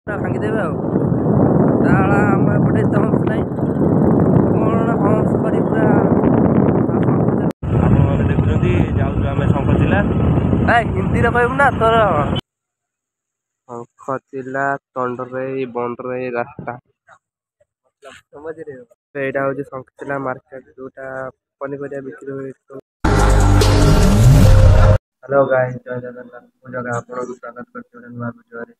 ଭାଙ୍ଗିଦେବେ ଆଉ ତାଳ ଆମ ଏପଟେ ଏତେ ହମ୍ସ ନାହିଁ କଣ ହମ୍ସ କରି ପୁରା ଆପଣମାନେ ଦେଖୁଛନ୍ତି ଯାଉଛୁ ଆମେ ଶଙ୍ଖଚିଲା ହିନ୍ଦୀରେ କହିବୁ ନା ତୋର ଶଙ୍ଖଚିଲା ତଣ୍ଡରେଇ ବଣ୍ଡରେଇ ରାସ୍ତା ଏଇଟା ହଉଛି ଶଙ୍ଖଚିଲା ମାର୍କେଟ ଯୋଉଟା ପନିପରିବା ବିକ୍ରି ହୁଏ। हेलो गाइस जय जगन्नाथ ମୁଁ ଜଗା ଆପଣଙ୍କୁ ସ୍ୱାଗତ କରୁଛି ଗୋଟେ ନୂଆ ଭିଡ଼ିଓରେ।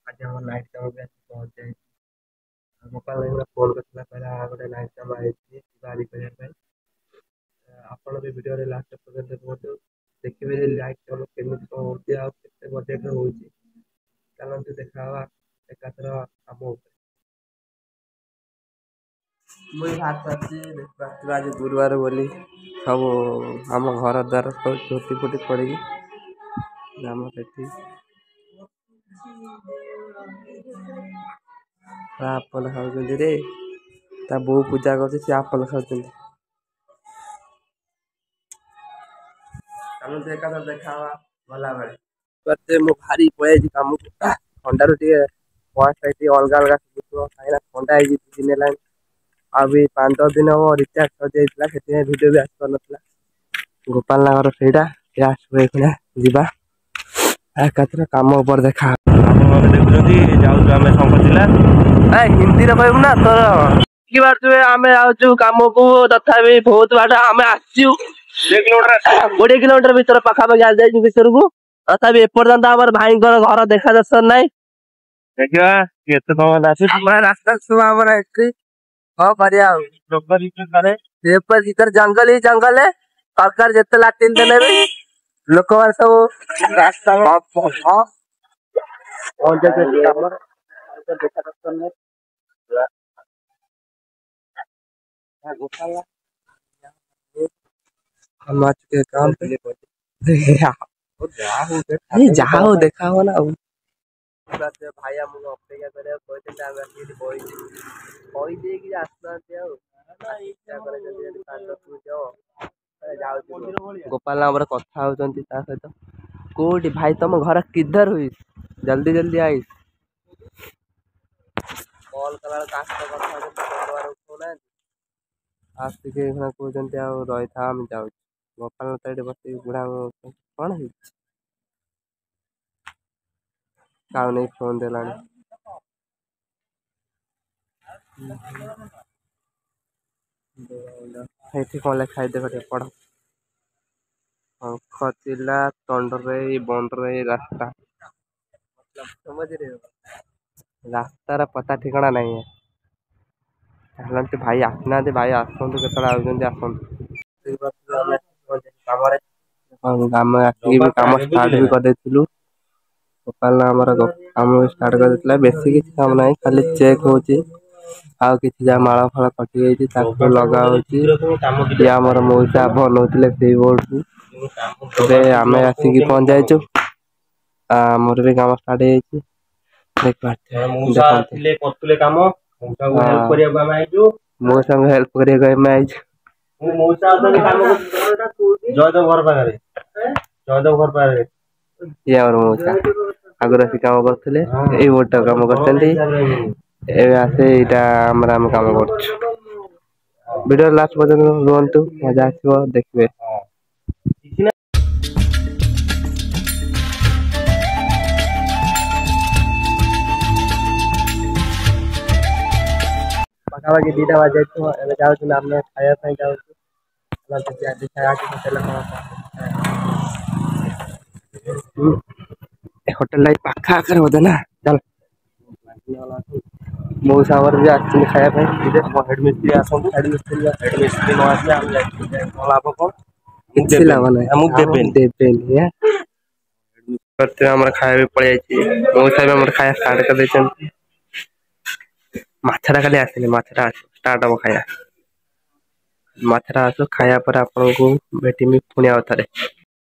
ଆଜି ଆମ ଲାଇଟ୍ କାମ ବି ଆସି ପହଞ୍ଚିଯାଇଛି। ଗୋପାଳ ଭାଇ ଗୋଟେ ଫୋନ୍ କରିଥିଲା କହିଲା ଗୋଟେ ଲାଇଟ୍ କାମ ହେଇଛି ଗାଡ଼ି କରିବା ପାଇଁ। ଆପଣ ବି ଭିଡ଼ିଓରେ ଲାଷ୍ଟ ପର୍ଯ୍ୟନ୍ତ ଦେଖନ୍ତୁ ଦେଖିବେ ଯେ ଲାଇଟ୍ କାମ କେମିତି କ'ଣ ହେଉଛି ଆଉ କେତେ ବଜେଟରେ ହେଉଛି। ଚାଲନ୍ତୁ ଦେଖା ହେବା ଏକାଥର କାମ ଉପରେ। ମୁଁ ଭାତ ଅଛି ଦେଖିବା ଆଜି ଗୁରୁବାର ବୋଲି ସବୁ ଆମ ଘର ଦ୍ୱାର ସବୁ ଝୋଟି ଫୋଟି ପଡ଼ିକି ଆମର ଏଠି ଆପଲ ଖାଉଛନ୍ତି ରେ ତା ବୋଉ ପୂଜା କରୁଛି ସେ ଆପଲ ଖାଉଛନ୍ତି। ଚାଲନ୍ତୁ ଏକାଥର ଦେଖା ହବା ଗଲାବେଳେ ମୁଁ ଭାରି ପଳେଇଛି କାମକୁ ଥଣ୍ଡାରୁ ଟିକେ ଭଏସ୍ ଟିକେ ଅଲଗା ଅଲଗା ଶୁଭୁଥିବ କାହିଁକିନା ଥଣ୍ଡା ହେଇଛି 2 ଦିନ ହେଲାଣି। ଆଉ ବି 5-10 ଦିନ ହବ ରିଚାର୍ଜ ସରିଯାଇଥିଲା ସେଥିପାଇଁ ଭିଡ଼ିଓ ବି ଆସିପାରୁନଥିଲା। ଗୋପାଳ ନଗର ସେଇଟା ଏଇଖିଣା ଯିବା ଏକାଥରେ କାମ ଉପରେ ଦେଖା ଆପଣମାନେ ଦେଖୁଛନ୍ତି ଯାଉଛୁ ଆମେ ଶଙ୍ଖଚିଲା ହିନ୍ଦୀରେ କହିବୁ ନା ତୋର ପାରୁଥିବେ ଆମେ ଯାଉଛୁ କାମକୁ ତଥାପି ବହୁତ ବାଟ ଆମେ ଆସିଛୁ 20 କିଲୋମିଟର ଭିତରେ ପାଖାପାଖି ଆସିଯାଇଛୁ ଭିତରକୁ ତଥାପି ଏପର୍ଯ୍ୟନ୍ତ ଆମର ଭାଇଙ୍କର ଘର ଦେଖା ଦର୍ଶନ ନାହିଁ। ଦେଖିବା କେତେ ସମୟ ଆସିବ ରାସ୍ତା ସବୁ ଆମର ଏଠି କଣ କରିବା ଆଉ ଭିତରେ ଜଙ୍ଗଲ ହିଁ ଜଙ୍ଗଲ ସରକାର ଯେତେ ଲାଟିନ୍ ଦେଲେ ବି ଲୋକମାନେ ସବୁ ରାସ୍ତା ଯାହା ହଉ ଦେଖା ହବ ନା ଆଉ ଭାଇ ଆମକୁ ଅପେକ୍ଷା କରିବାକୁ କହିଛନ୍ତି ଆମେ ଆସିକି ବଇଛୁ କହିଦେଇକି ଆସୁନାହାନ୍ତି ଆଉ ଗୋପାଳ ଆମର କଥା ହଉଛନ୍ତି ତା ସହିତ କୋଉଠି ଭାଇ ତମ ଘର କିଧର ହୁଇ ଜଲ୍ଦି ଜଲ୍ଦି ଆଇସ କଲ୍ କଲାବେଳକୁ କାହା ସହିତ କଥା ହଉଛନ୍ତି ଉଠଉନାହାନ୍ତି ଆସିକି କହୁଛନ୍ତି ଆଉ ରହିଥା ଆମେ ଯାଉଛୁ। ଗୋପାଳ ତ ଏଠି ବସିକି ବୁଢ଼ା କଣ ହେଇଛି କାଉ ନେଇ ଫୋନ୍ ଦେଲାଣି। ଏଠି କଣ ଲେଖା ହେଇଛି ଦେଖ ଟିକେ ପଢ ଶଙ୍ଖଚିଲା ତଣ୍ଡରେଇ ବଣ୍ଡରେଇ ରାସ୍ତା ରାସ୍ତାର ପତା ଠିକଣା ନାହିଁ। ଭାଇ ଆସିନାହାନ୍ତି ଭାଇ ଆସନ୍ତୁ କେତେବେଳେ ଆଉଛନ୍ତି ଆସନ୍ତୁ। ଆମେ ଆସିକି ବି କାମ ଷ୍ଟାର୍ଟ ବି କରିଦେଇଥିଲୁ। ଗୋପାଳ ଆମର କାମ ଷ୍ଟାର୍ଟ କରିଦେଇଥିଲା ବେଶୀ କିଛି କାମ ନାହିଁ ଖାଲି ଚେକ୍ ହଉଛି ଆଉ କିଛି ଯାହା ମାଳ ଫାଳ କଟି ଯାଇଛି ତାକୁ ଲଗା ହଉଛି। ଇଏ ଆମର ମଉସା ବନଉଥିଲେ ସେଇ ବୋର୍ଡକୁ ଏବେ ଆମେ ଆସିକି ପହଞ୍ଚି ଯାଇଛୁ। ଆମର ବି କାମ ଷ୍ଟାର୍ଟ ହେଇଯାଇଛି। କରୁଥିଲେ କାମ ହେଲ୍ପ କରିବାକୁ ଆମେ ଆଇଛୁ। ମଉସାଙ୍କୁ ହେଲ୍ପ କରିବାକୁ ଆମେ ଆଇଛୁ। ଜୟଦେବ ଘର ପାଖରେ ଇଏ ଆମର ମଉସା ଆଗରୁ ଆସି କାମ କରୁଥିଲେ ଏଇ ବୋର୍ଡ କାମ କରୁଛନ୍ତି ଏବେ ଆସି ଏଇଟା ଆମେ କାମ କରୁଛୁ। ଭିଡିଓ ଲାଷ୍ଟ ପର୍ଯ୍ୟନ୍ତ ରୁହନ୍ତୁ ମଜା ଆସିବ ଦେଖିବେ। ପାଖାପାଖି 2ଟା ବାଜିଯାଇଥିବ ଏବେ ଯାଉଛୁ ଆମେ ଖାଇବା ପାଇଁ ଯାଉଛୁ। ହୋଟେଲ ପାଖ ଆଖରେ ବୋଧେ ନା ଚାଲ ମଉସା ଆମର ବି ଆସିଛନ୍ତି ଖାଇବା ପାଇଁ ହେଡମିସ୍ତ୍ରୀ ଆସନ୍ତୁ ହେଡମିସ୍ତ୍ରୀ ନ ଆସିଲେ ଆମେ ଲାଭ କଣ କିଛି ଲାଭ ନାହିଁ ଆମକୁ ଦେବେନି। ଆମର ଖାଇବା ବି ପଳେଇ ଯାଇଛି ମଉସା ବି ଆମର ଖାଇବା ଷ୍ଟାର୍ଟ କରିଦେଇଛନ୍ତି। ମାଛଟା ଖାଲି ଆସିନି ମାଛଟା ଷ୍ଟାର୍ଟ ହବ ଖାଇବା। ମାଛଟା ଆସୁ ଖାଇବା ପରେ ଆପଣଙ୍କୁ ଭେଟିମି ପୁଣି ଆଉ ଥରେ।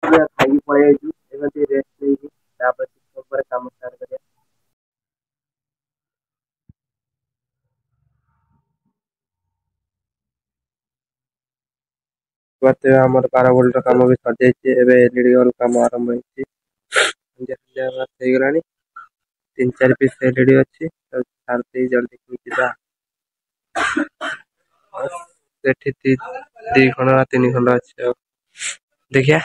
ଖାଇକି ପଳେଇ ଆଇଛୁ ଏବେ ଟିକେ ରେଷ୍ଟ ନେଇକି ତାପରେ କାମ ଷ୍ଟାର୍ଟ କରିବା। ଆମର 12 ଭୋଲ୍ଟର କାମ ବି ସରିଯାଇଛି ଏବେ ଏଲଇଡି କାମ ଆରମ୍ଭ ହେଇଛି। ହେଇଗଲାଣି तीन चार पीस एलईडी अच्छी सारते जल्दी खींचदा सेठी दी खंड तीन खंड अच्छे देखिया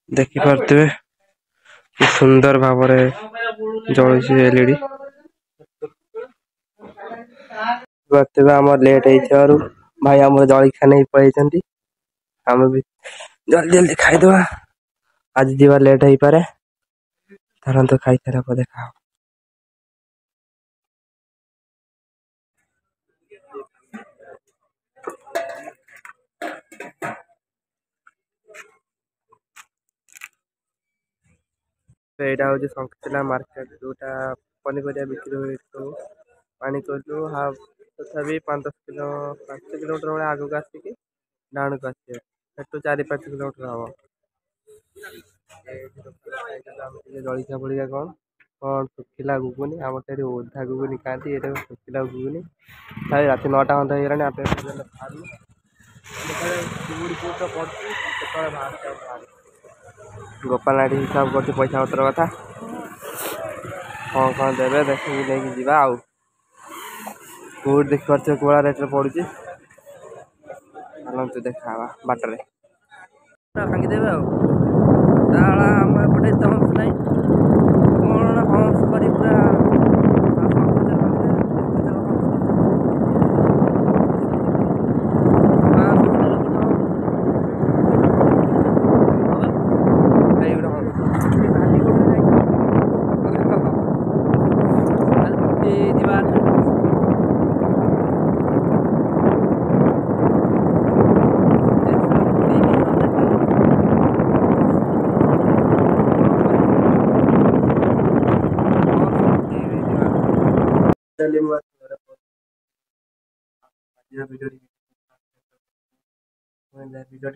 देखी पारे कि सुंदर भाव जलुची एलईडी आम लेट हो भाई आम जलखिया नहीं पलि आम भी जल्दी जल्दी खाईदे आज जीवा लेट हो पारे धरत खाई सारा देखा यहाँ हूँ शंखचिला मार्केट जोटा पनीपरिया बिक्री हुए सब पानी कहलु हाफ तथा 5 किलोमीटर भाई आग को आसिक डाण को आस 4-5 किलोमीटर हम जलिया फलिया कौन कौन शुखिला गुगुनी आम तो ओधा गुगुनी खाती ये शुखिला गुगुनी भाई रात 9टा खंड हो आप गोपाल नाटी हिसाब कर पैसा पतर कथा कौन कौन देवे देखिए नहीं जीवा आउ फुड देख पारे कौड़ा रेट पड़ुची चलते देखा बाटर भांगीदेवे आम एपटे हंस ना कौन हंस कर पूरा वीडियो